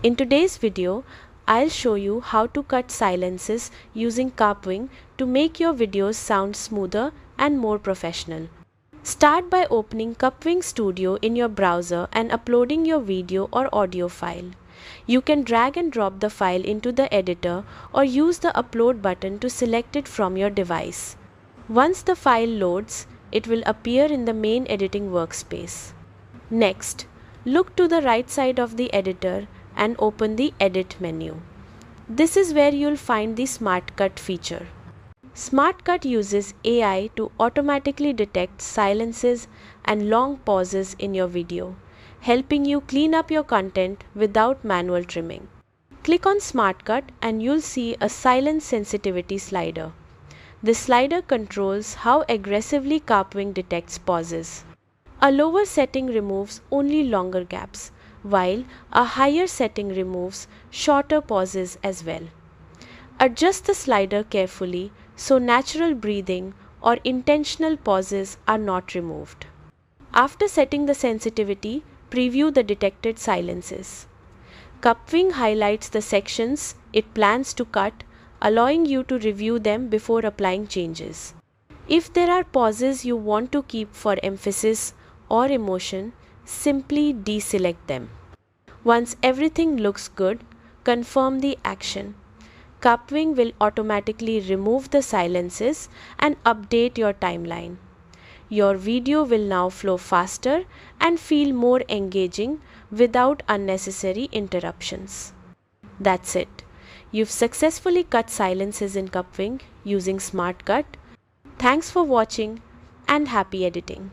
In today's video, I'll show you how to cut silences using Kapwing to make your videos sound smoother and more professional. Start by opening Kapwing Studio in your browser and uploading your video or audio file. You can drag and drop the file into the editor or use the upload button to select it from your device. Once the file loads, it will appear in the main editing workspace. Next, look to the right side of the editor and open the Edit menu. This is where you'll find the Smart Cut feature. Smart Cut uses AI to automatically detect silences and long pauses in your video, helping you clean up your content without manual trimming. Click on Smart Cut and you'll see a silence sensitivity slider. This slider controls how aggressively Kapwing detects pauses. A lower setting removes only longer gaps, while a higher setting removes shorter pauses as well. Adjust the slider carefully so natural breathing or intentional pauses are not removed. After setting the sensitivity, preview the detected silences. Kapwing highlights the sections it plans to cut, allowing you to review them before applying changes. If there are pauses you want to keep for emphasis or emotion, simply deselect them. Once everything looks good, confirm the action. Kapwing will automatically remove the silences and update your timeline. Your video will now flow faster and feel more engaging without unnecessary interruptions. That's it. You've successfully cut silences in Kapwing using Smart Cut. Thanks for watching and happy editing.